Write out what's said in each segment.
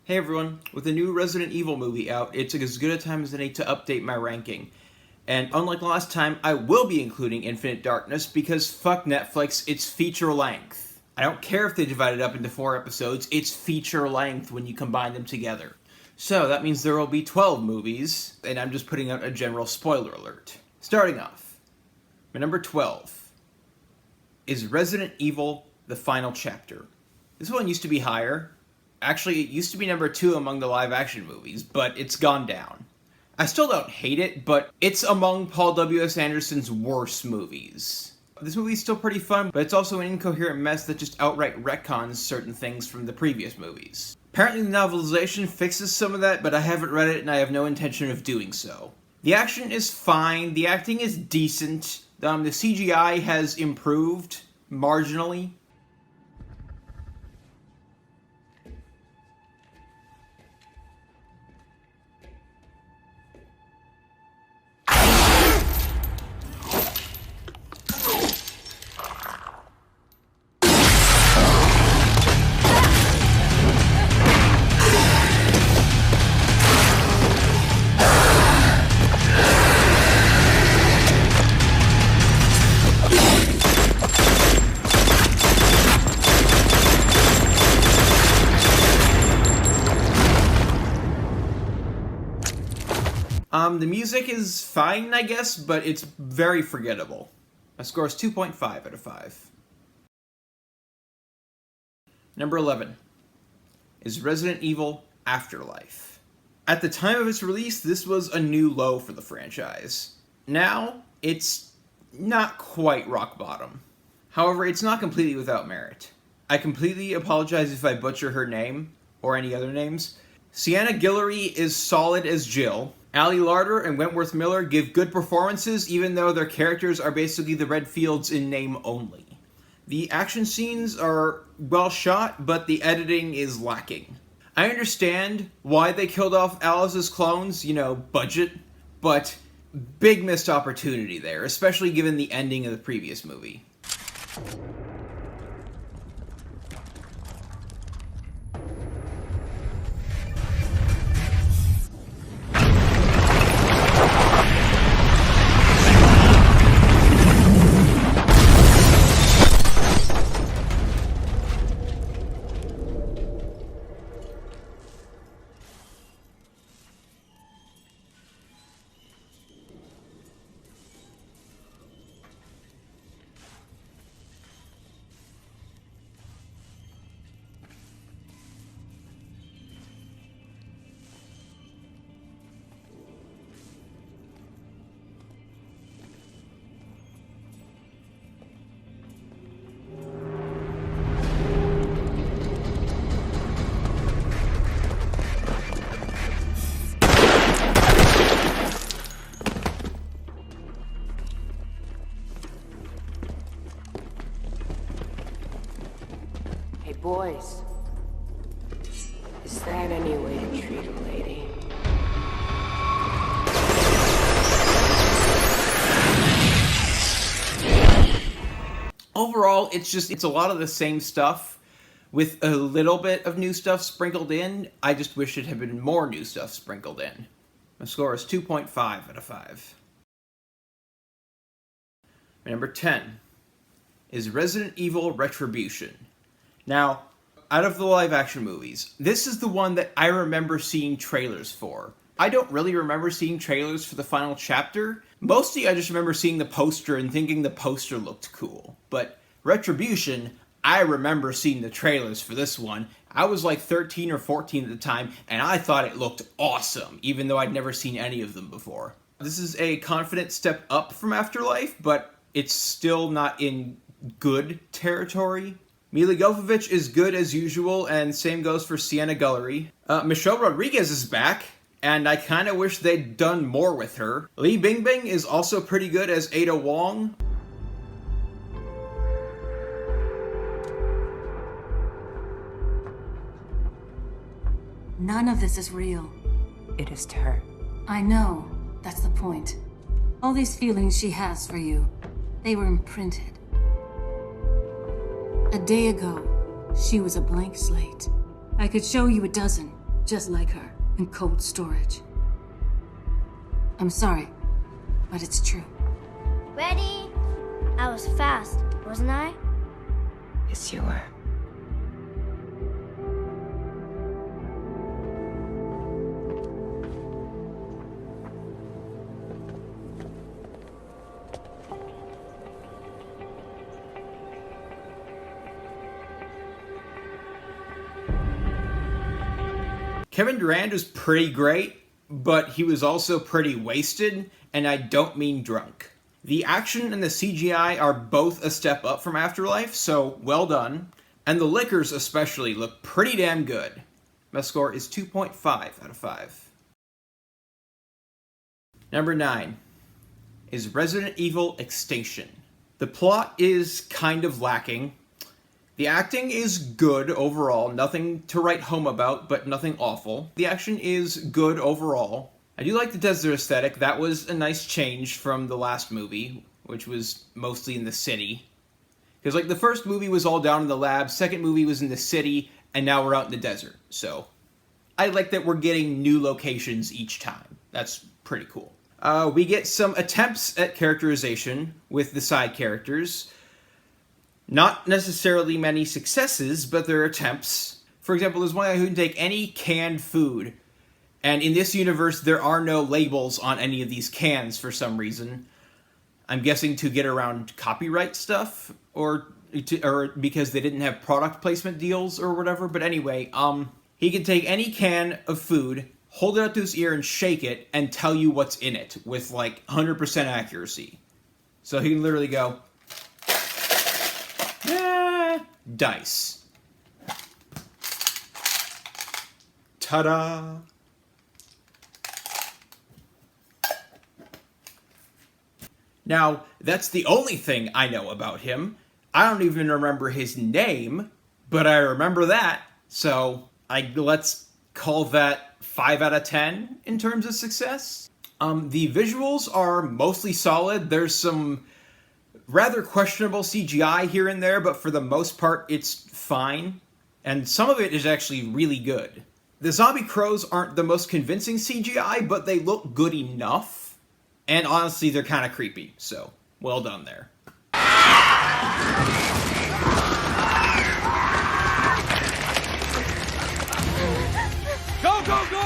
Hey everyone, with the new Resident Evil movie out, it's as good a time as any to update my ranking. And unlike last time, I will be including Infinite Darkness because fuck Netflix, it's feature length. I don't care if they divide it up into 4 episodes, it's feature length when you combine them together. So that means there will be 12 movies, and I'm just putting out a general spoiler alert. Starting off, my number 12 is Resident Evil: The Final Chapter. This one used to be higher. Actually, it used to be number 2 among the live-action movies, but it's gone down. I still don't hate it, but it's among Paul W.S. Anderson's worst movies. This movie's still pretty fun, but it's also an incoherent mess that just outright retcons certain things from the previous movies. Apparently the novelization fixes some of that, but I haven't read it and I have no intention of doing so. The action is fine, the acting is decent, the CGI has improved marginally. The music is fine, I guess, but it's very forgettable. My score is 2.5 out of 5. Number 11 is Resident Evil: Afterlife. At the time of its release, this was a new low for the franchise. Now, it's not quite rock bottom. However, it's not completely without merit. I completely apologize if I butcher her name, or any other names. Sienna Guillory is solid as Jill. Ali Larter and Wentworth Miller give good performances, even though their characters are basically the Redfields in name only. The action scenes are well shot, but the editing is lacking. I understand why they killed off Alice's clones, budget, but big missed opportunity there, especially given the ending of the previous movie. Hey boys, is that any way to treat a lady? Overall, it's a lot of the same stuff with a little bit of new stuff sprinkled in. I just wish it had been more new stuff sprinkled in. My score is 2.5 out of 5. Number 10 is Resident Evil: Retribution. Now, out of the live-action movies, this is the one that I remember seeing trailers for. I don't really remember seeing trailers for the final chapter. Mostly I just remember seeing the poster and thinking the poster looked cool. But Retribution, I remember seeing the trailers for this one. I was like 13 or 14 at the time, and I thought it looked awesome, even though I'd never seen any of them before. This is a confident step up from Afterlife, but it's still not in good territory. Milla Jovovich is good as usual, and same goes for Sienna Guillory. Michelle Rodriguez is back, and I kinda wish they'd done more with her. Li Bingbing is also pretty good as Ada Wong. None of this is real. It is to her. I know. That's the point. All these feelings she has for you, they were imprinted. A day ago, she was a blank slate. I could show you a dozen, just like her, in cold storage. I'm sorry, but it's true. Ready? I was fast, wasn't I? Yes, you were. Kevin Durand was pretty great, but he was also pretty wasted, and I don't mean drunk. The action and the CGI are both a step up from Afterlife, so well done. And the liquors especially look pretty damn good. My score is 2.5 out of 5. Number 9 is Resident Evil Extinction. The plot is kind of lacking. The acting is good overall, nothing to write home about, but nothing awful. The action is good overall. I do like the desert aesthetic. That was a nice change from the last movie, which was mostly in the city. Because, like, the first movie was all down in the lab, second movie was in the city, and now we're out in the desert. So, I like that we're getting new locations each time. That's pretty cool. We get some attempts at characterization with the side characters. Not necessarily many successes, but there are attempts. For example, there's one guy who can take any canned food, and in this universe, there are no labels on any of these cans for some reason. I'm guessing to get around copyright stuff, or because they didn't have product placement deals or whatever. But anyway, he can take any can of food, hold it up to his ear and shake it, and tell you what's in it with like 100% accuracy. So he can literally go, dice. Ta-da! Now, that's the only thing I know about him. I don't even remember his name, but I remember that. So, let's call that 5 out of 10 in terms of success. The visuals are mostly solid. There's some rather questionable CGI here and there, but for the most part, it's fine. And some of it is actually really good. The zombie crows aren't the most convincing CGI, but they look good enough. And honestly, they're kind of creepy, so well done there. Go, go, go!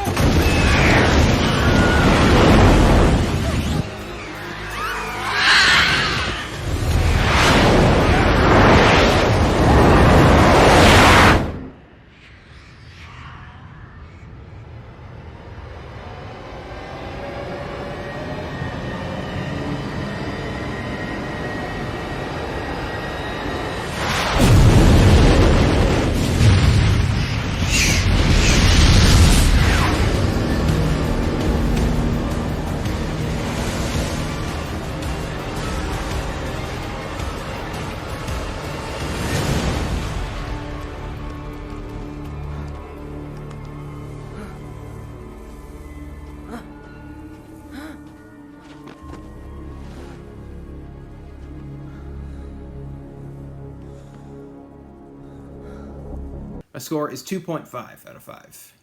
My score is 2.5 out of 5.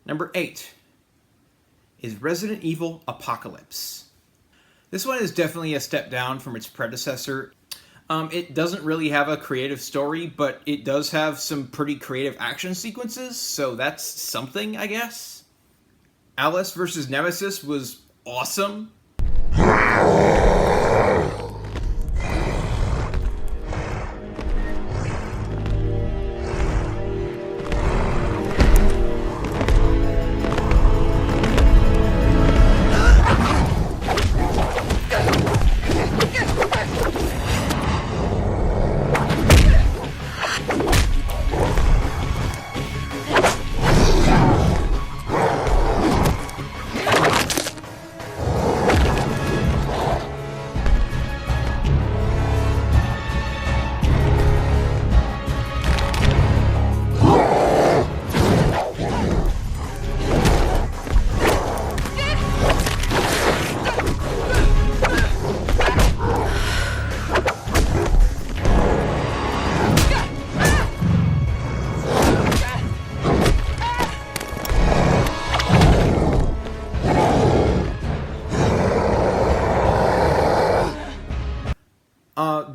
Number 8 is Resident Evil Apocalypse. This one is definitely a step down from its predecessor. It doesn't really have a creative story, but it does have some pretty creative action sequences, so that's something, I guess. Alice vs. Nemesis was awesome.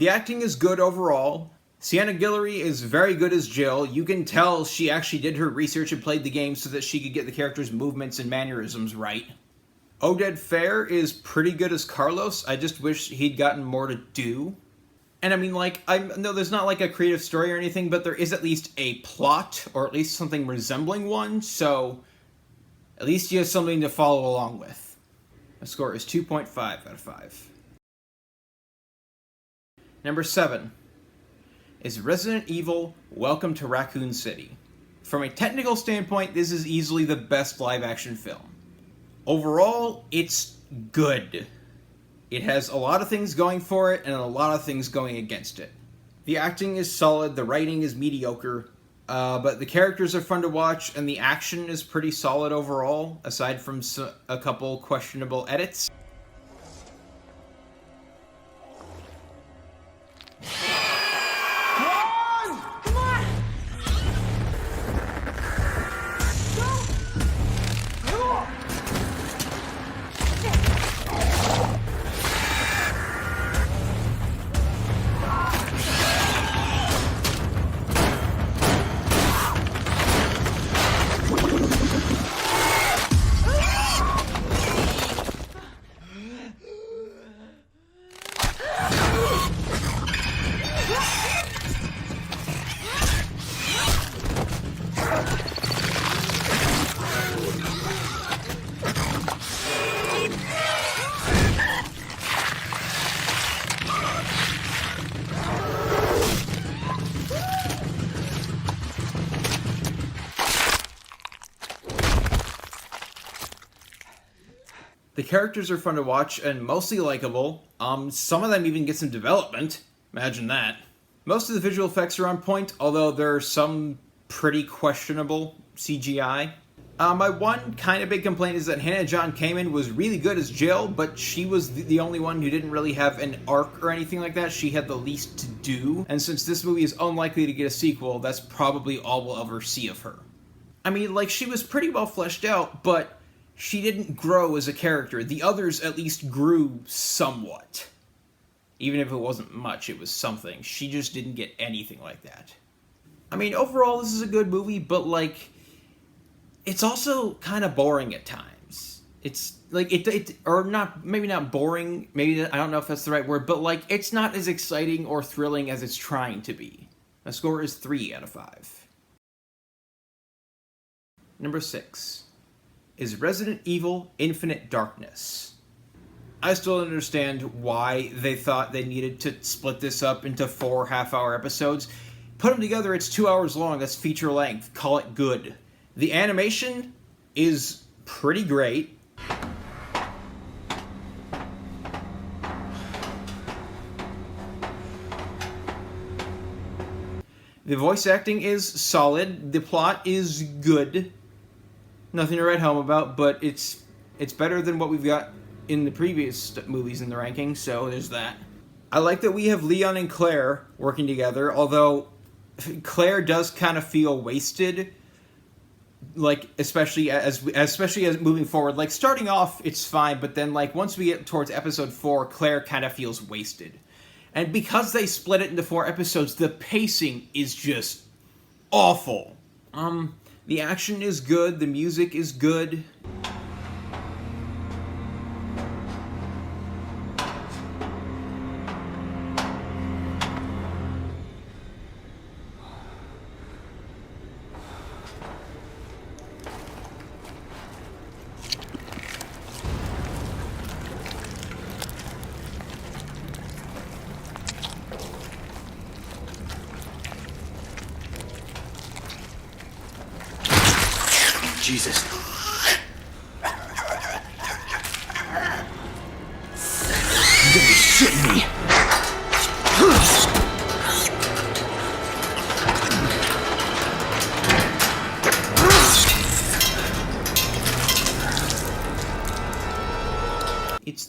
The acting is good overall. Sienna Guillory is very good as Jill. You can tell she actually did her research and played the game so that she could get the character's movements and mannerisms right. Oded Fehr is pretty good as Carlos. I just wish he'd gotten more to do. And I mean, like, I know there's not like a creative story or anything, but there is at least a plot, or at least something resembling one, so at least you have something to follow along with. The score is 2.5 out of 5. Number 7 is Resident Evil Welcome to Raccoon City. From a technical standpoint, this is easily the best live-action film. Overall, it's good. It has a lot of things going for it and a lot of things going against it. The acting is solid, the writing is mediocre, but the characters are fun to watch and the action is pretty solid overall, aside from a couple questionable edits. The characters are fun to watch and mostly likable. Some of them even get some development. Imagine that. Most of the visual effects are on point, although there are some pretty questionable CGI. My one kind of big complaint is that Hannah John Kamen was really good as Jill, but she was the only one who didn't really have an arc or anything like that. She had the least to do, and since this movie is unlikely to get a sequel, that's probably all we'll ever see of her. I mean, like, she was pretty well fleshed out, but she didn't grow as a character. The others at least grew somewhat. Even if it wasn't much, it was something. She just didn't get anything like that. I mean, overall, this is a good movie, but, like, it's also kind of boring at times. It's, like, or not, maybe not boring, maybe, I don't know if that's the right word, but, like, it's not as exciting or thrilling as it's trying to be. The score is 3 out of 5. Number 6 is Resident Evil Infinite Darkness. I still don't understand why they thought they needed to split this up into 4 half-hour episodes. Put them together, it's 2 hours long, that's feature length, call it good. The animation is pretty great. The voice acting is solid, the plot is good. Nothing to write home about, but it's better than what we've got in the previous movies in the ranking, so there's that. I like that we have Leon and Claire working together, although Claire does kind of feel wasted, like, especially as moving forward. Like, starting off, it's fine, but then, like, once we get towards episode 4, Claire kind of feels wasted. And because they split it into 4 episodes, the pacing is just awful. The action is good, the music is good. Jesus. You gotta be shitting me.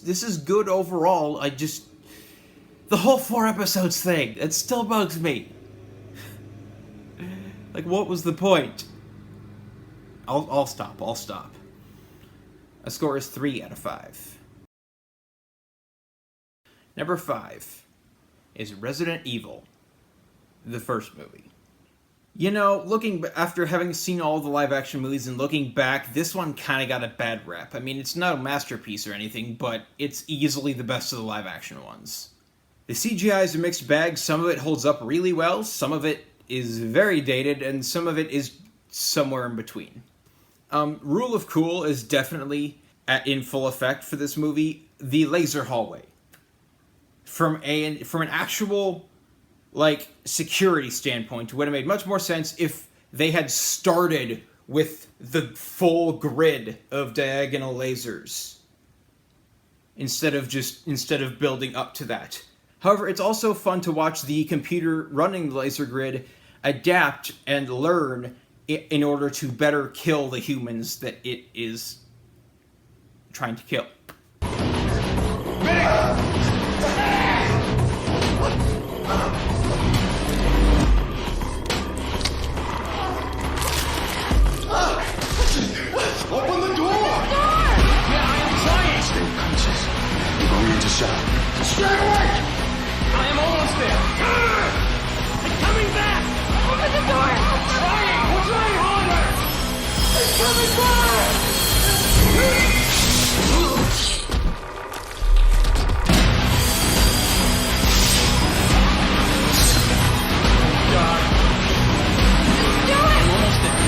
This is good overall. The whole 4 episodes thing, it still bugs me. Like, what was the point? I'll stop. A score is 3 out of 5. Number 5 is Resident Evil, the first movie. You know, after having seen all the live-action movies and looking back, this one kind of got a bad rep. I mean, it's not a masterpiece or anything, but it's easily the best of the live-action ones. The CGI is a mixed bag. Some of it holds up really well, some of it is very dated, and some of it is somewhere in between. Rule of cool is definitely in full effect for this movie. The laser hallway. From an actual, security standpoint, it would have made much more sense if they had started with the full grid of diagonal lasers instead of building up to that. However, it's also fun to watch the computer running the laser grid adapt and learn in order to better kill the humans that it is trying to kill. Open the door! Yeah, I am trying! Stay conscious. You're going into shock. Straight away! I am almost there! I'm coming back! Open the door! I'm trying! We're trying harder! It's coming back! God. Do it! I'm almost there.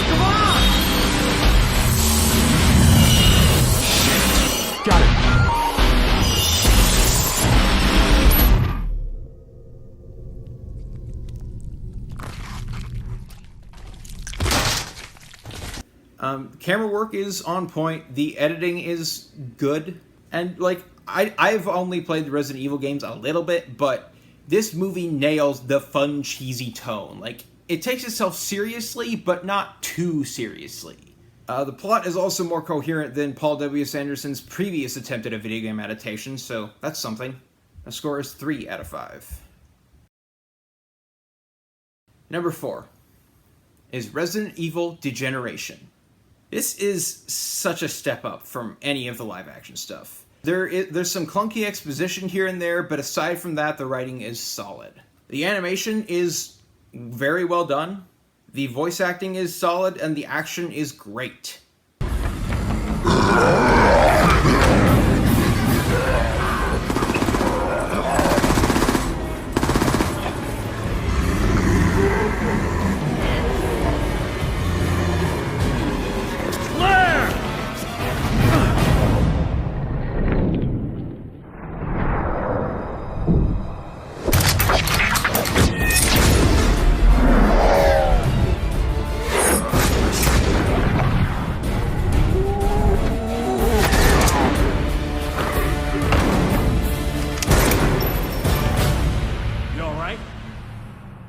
Come on! Got it. Camera work is on point, the editing is good, and I've only played the Resident Evil games a little bit, but this movie nails the fun, cheesy tone. It takes itself seriously, but not too seriously. The plot is also more coherent than Paul W. Sanderson's previous attempt at a video game adaptation, so that's something. The score is 3 out of 5. Number 4 is Resident Evil Degeneration. This is such a step up from any of the live-action stuff. There's some clunky exposition here and there, but aside from that, the writing is solid. The animation is very well done, the voice acting is solid, and the action is great.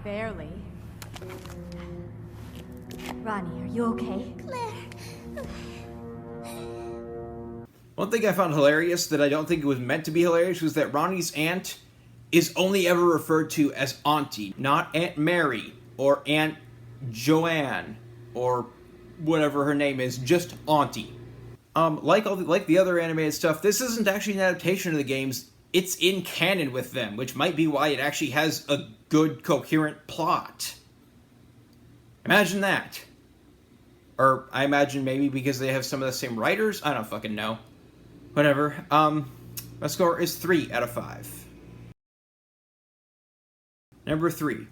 Barely. Ronnie, are you okay? One thing I found hilarious that I don't think it was meant to be hilarious was that Ronnie's aunt is only ever referred to as Auntie, not Aunt Mary or Aunt Joanne or whatever her name is, just Auntie. Like the other animated stuff, this isn't actually an adaptation of the games. It's in canon with them, which might be why it actually has a good, coherent plot. Imagine that. Or I imagine maybe because they have some of the same writers? I don't fucking know. Whatever. My score is 3 out of 5. Number 3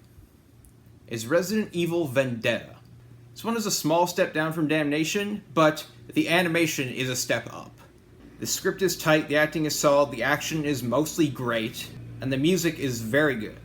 is Resident Evil Vendetta. This one is a small step down from Damnation, but the animation is a step up. The script is tight, the acting is solid, the action is mostly great, and the music is very good.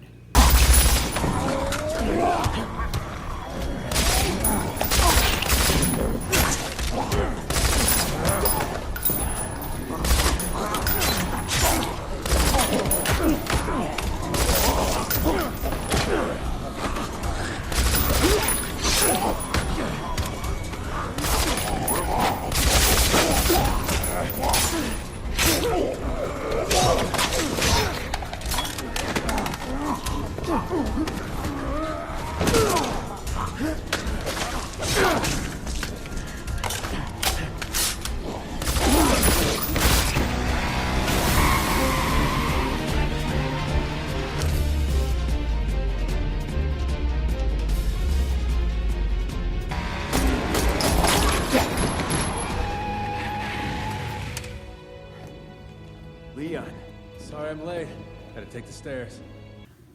I'm late. Gotta take the stairs.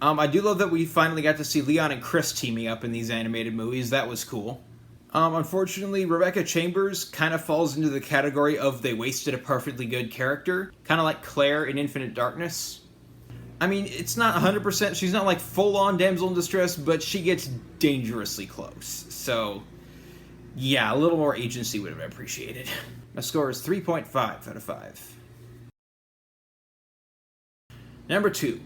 I do love that we finally got to see Leon and Chris teaming up in these animated movies. That was cool. Unfortunately, Rebecca Chambers kind of falls into the category of they wasted a perfectly good character. Kind of like Claire in Infinite Darkness. I mean, it's not 100%, she's not like full-on damsel in distress, but she gets dangerously close. So, yeah, a little more agency would have been appreciated. My score is 3.5 out of 5. Number 2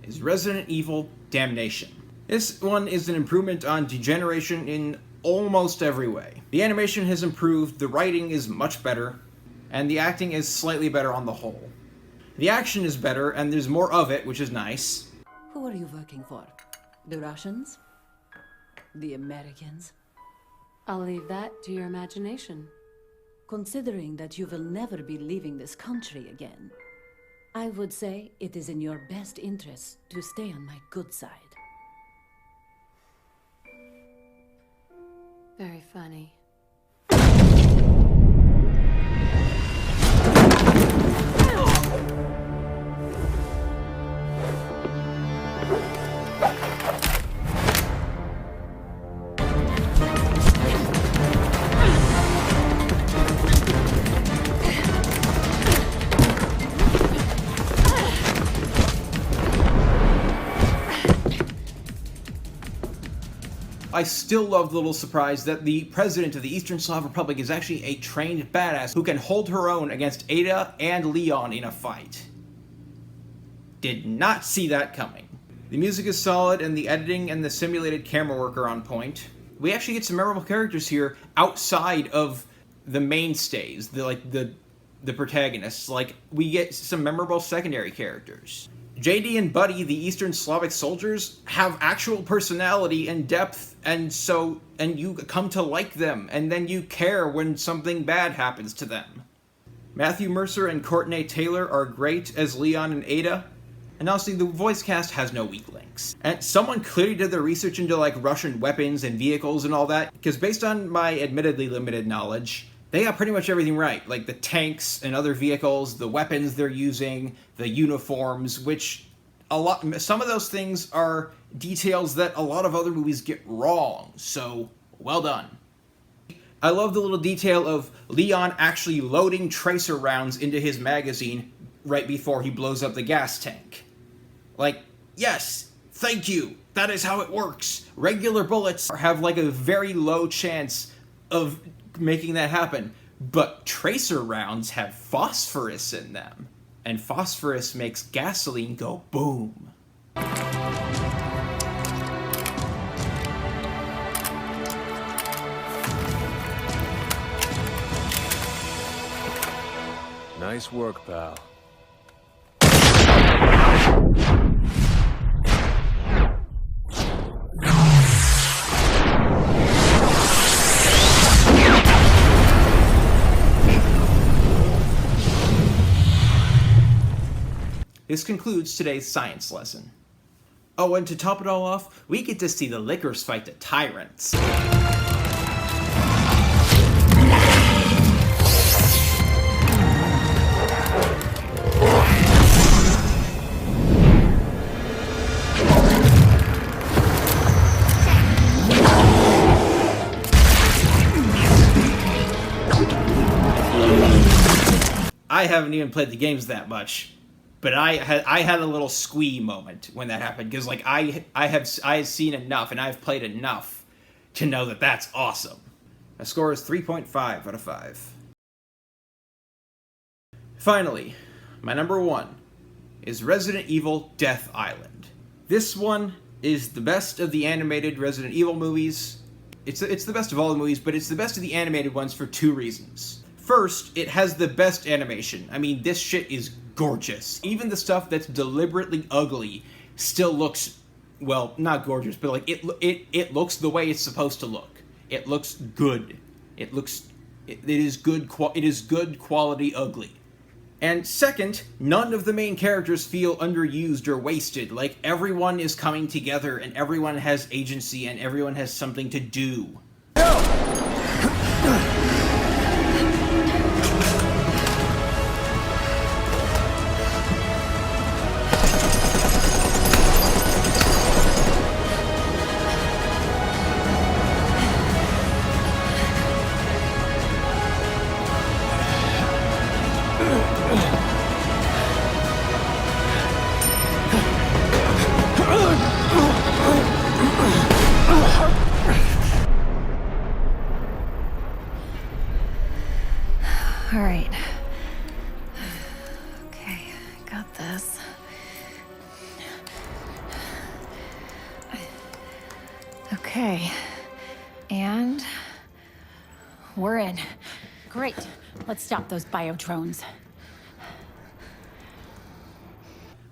is Resident Evil Damnation. This one is an improvement on Degeneration in almost every way. The animation has improved, the writing is much better, and the acting is slightly better on the whole. The action is better, and there's more of it, which is nice. Who are you working for? The Russians? The Americans? I'll leave that to your imagination. Considering that you will never be leaving this country again, I would say it is in your best interest to stay on my good side. Very funny. I still love the little surprise that the president of the Eastern Slav Republic is actually a trained badass who can hold her own against Ada and Leon in a fight. Did not see that coming. The music is solid, and the editing and the simulated camera work are on point. We actually get some memorable characters here outside of the mainstays, the protagonists. Like, we get some memorable secondary characters. JD and Buddy, the Eastern Slavic soldiers, have actual personality and depth, and you come to like them, and then you care when something bad happens to them. Matthew Mercer and Courtney Taylor are great as Leon and Ada, and honestly, the voice cast has no weak links. And someone clearly did their research into, like, Russian weapons and vehicles and all that, because based on my admittedly limited knowledge, they got pretty much everything right, like the tanks and other vehicles, the weapons they're using, the uniforms, which some of those things are details that a lot of other movies get wrong, so well done. I love the little detail of Leon actually loading tracer rounds into his magazine right before he blows up the gas tank. Like, yes, thank you, that is how it works. Regular bullets have like a very low chance of making that happen, but tracer rounds have phosphorus in them, and phosphorus makes gasoline go boom. Nice work, pal. This concludes today's science lesson. Oh, and to top it all off, we get to see the Lickers fight the tyrants. I haven't even played the games that much, but I had a little squee moment when that happened, because like I have seen enough and I've played enough to know that that's awesome. My score is 3.5 out of 5. Finally, my number 1 is Resident Evil Death Island. This one is the best of the animated Resident Evil movies. It's the best of all the movies, but it's the best of the animated ones for 2 reasons. First, it has the best animation. I mean, this shit is gorgeous. Even the stuff that's deliberately ugly still looks, well, not gorgeous, but like it looks the way it's supposed to look. It looks good. It is good quality ugly. And second, none of the main characters feel underused or wasted. Like, everyone is coming together and everyone has agency and everyone has something to do. All right. Okay, got this. Okay. And we're in. Great. Let's stop those biodrones.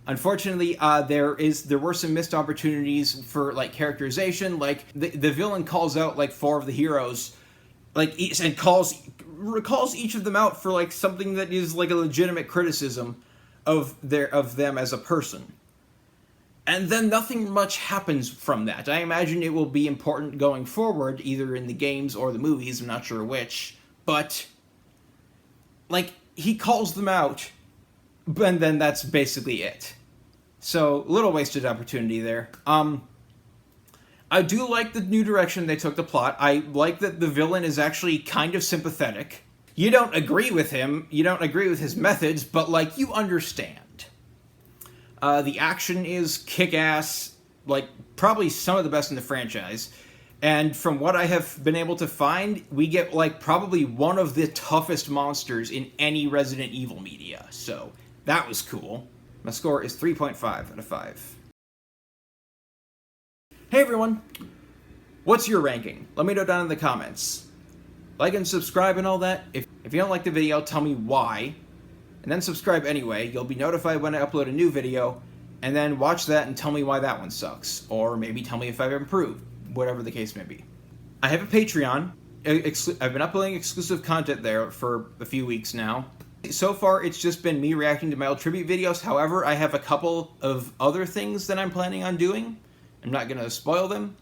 Unfortunately, there were some missed opportunities for like characterization. Like the villain calls out like 4 of the heroes, like and recalls each of them out for like something that is like a legitimate criticism of them as a person. And then nothing much happens from that. I imagine it will be important going forward, either in the games or the movies, I'm not sure which. But, like, he calls them out, and then that's basically it. So, little wasted opportunity there. I do like the new direction they took the plot. I like that the villain is actually kind of sympathetic. You don't agree with him, you don't agree with his methods, but, like, you understand. The action is kick-ass, like, probably some of the best in the franchise. And from what I have been able to find, we get, like, probably one of the toughest monsters in any Resident Evil media. So, that was cool. My score is 3.5 out of 5. Hey everyone! What's your ranking? Let me know down in the comments. Like and subscribe and all that. If you don't like the video, tell me why. And then subscribe anyway. You'll be notified when I upload a new video, and then watch that and tell me why that one sucks. Or maybe tell me if I've improved, whatever the case may be. I have a Patreon. I've been uploading exclusive content there for a few weeks now. So far, it's just been me reacting to my old tribute videos. However, I have a couple of other things that I'm planning on doing. I'm not going to spoil them.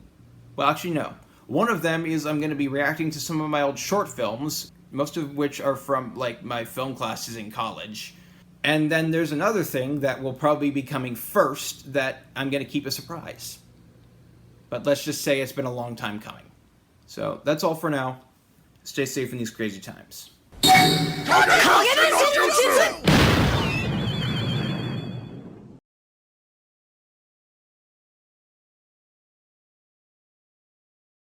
Well, actually, no. One of them is I'm going to be reacting to some of my old short films, most of which are from, like, my film classes in college. And then there's another thing that will probably be coming first that I'm going to keep a surprise. But let's just say it's been a long time coming. So, that's all for now. Stay safe in these crazy times.